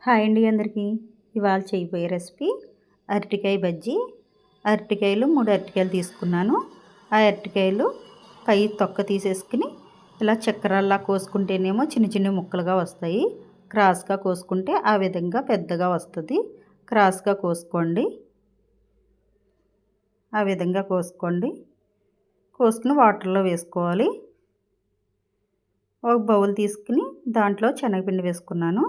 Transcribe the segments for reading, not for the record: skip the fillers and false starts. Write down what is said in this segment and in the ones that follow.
Hi అండి అందరికీ. ఇవాళ చేయబోయే రెసిపీ అరటికాయ బజ్జీ. అరటికాయలు 3 అరటికాయలు తీసుకున్నాను. ఆ అరటికాయలు పై తొక్క తీసేసుకుని ఇలా చక్రాల్లా కోసుకుంటేనేమో చిన్న చిన్న ముక్కలుగా వస్తాయి. క్రాస్గా కోసుకుంటే ఆ విధంగా పెద్దగా వస్తుంది. క్రాస్గా కోసుకోండి. ఆ విధంగా కోసుకుని వాటర్లో వేసుకోవాలి. ఒక బౌల్ తీసుకుని దాంట్లో శనగపిండి వేసుకున్నాను.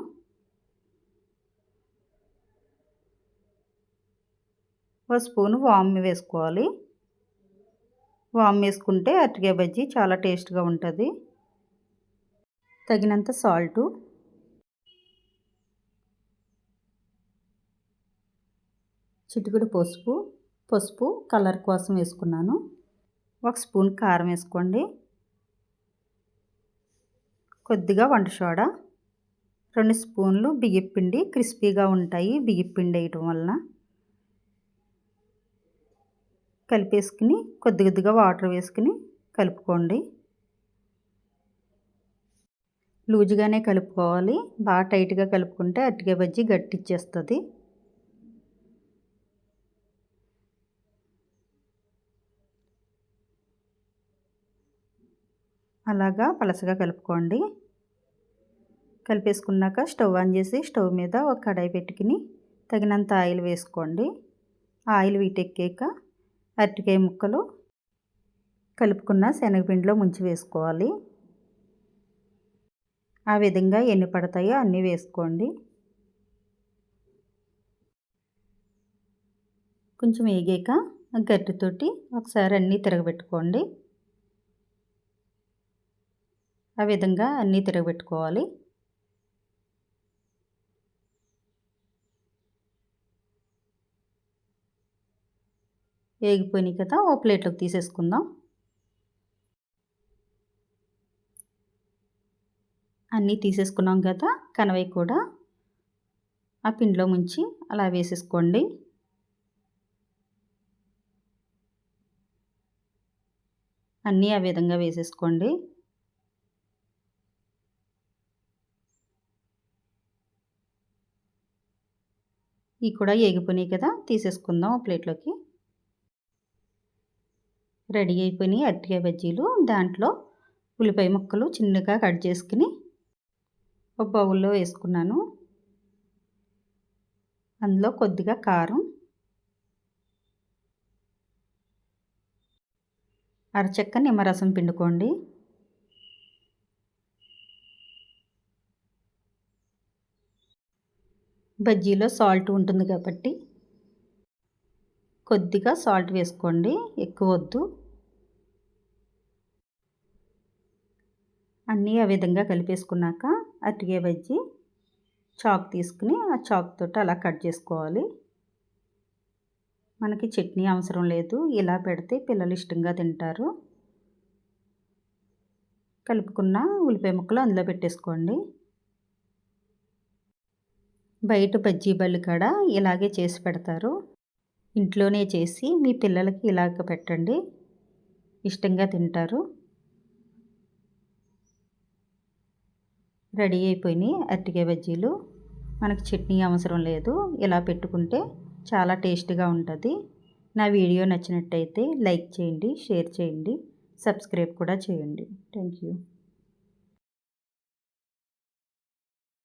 ఒక స్పూను వాము వేసుకోవాలి. వాము వేసుకుంటే అరటికాయ బజ్జీ చాలా టేస్ట్గా ఉంటుంది. తగినంత సాల్టు, చిటికెడు పసుపు కలర్ కోసం వేసుకున్నాను. ఒక స్పూన్ కారం వేసుకోండి. కొద్దిగా వంట సోడా, 2 స్పూన్లు బియ్యపిండి. క్రిస్పీగా ఉంటాయి బియ్యపిండి వేయటం వలన. కలిపేసుకుని కొద్దిగా వాటర్ వేసుకుని కలుపుకోండి. లూజుగానే కలుపుకోవాలి. బాగా టైట్గా కలుపుకుంటే అరటికాయ బజ్జీ గట్టిచ్చేస్తుంది. అలాగా పలసగా కలుపుకోండి. కలిపేసుకున్నాక స్టవ్ ఆన్ చేసి స్టవ్ మీద ఒక కడాయి పెట్టుకుని తగినంత ఆయిల్ వేసుకోండి. ఆయిల్ వీటెక్కాక అరటికాయ ముక్కలు కలుపుకున్న శనగపిండిలో ముంచి వేసుకోవాలి. ఆ విధంగా ఎన్ని పడతాయో అన్నీ వేసుకోండి. కొంచెం వేగాక గరిటెతోటి ఒకసారి అన్నీ తిరగబెట్టుకోండి. ఆ విధంగా అన్నీ తిరగబెట్టుకోవాలి. వేగిపోయినాయి కదా, ఓ ప్లేట్లోకి తీసేసుకుందాం. అన్నీ తీసేసుకున్నాం కదా, కనవై కూడా ఆ పిండిలో ముంచి అలా వేసేసుకోండి. అన్నీ ఆ విధంగా వేసేసుకోండి. ఇవి కూడా వేగిపోయినాయి కదా, తీసేసుకుందాం ప్లేట్లోకి. రెడీ అయిపోయినాయి అరటికాయ బజ్జీలు. దాంట్లో ఉల్లిపాయ ముక్కలు చిన్నగా కట్ చేసుకుని ఒక బౌల్లో వేసుకున్నాను. అందులో కొద్దిగా కారం, అరచెక్క నిమ్మరసం పిండుకోండి. బజ్జీలో సాల్ట్ ఉంటుంది కాబట్టి కొద్దిగా సాల్ట్ వేసుకోండి, ఎక్కువ వద్దు. అన్నీ ఆ విధంగా కలిపేసుకున్నాక అరటికాయ బజ్జీ చాకు తీసుకుని ఆ చాకు తోటి అలా కట్ చేసుకోవాలి. మనకి చట్నీ అవసరం లేదు, ఇలా పెడితే పిల్లలు ఇష్టంగా తింటారు. కలుపుకున్న ఉల్లిపాయ ముక్కలు అందులో పెట్టేసుకోండి. బయట బజ్జీ బళ్ళు కాడ ఇలాగే చేసి పెడతారు. ఇంట్లోనే చేసి మీ పిల్లలకి ఇలాగ పెట్టండి, ఇష్టంగా తింటారు. రెడీ అయిపోయినాయి అరటికాయ బజ్జీలు. మనకి చట్నీ అవసరం లేదు, ఇలా పెట్టుకుంటే చాలా టేస్ట్గా ఉంటుంది. నా వీడియో నచ్చినట్టయితే లైక్ చేయండి, షేర్ చేయండి, సబ్స్క్రైబ్ కూడా చేయండి. Thank you.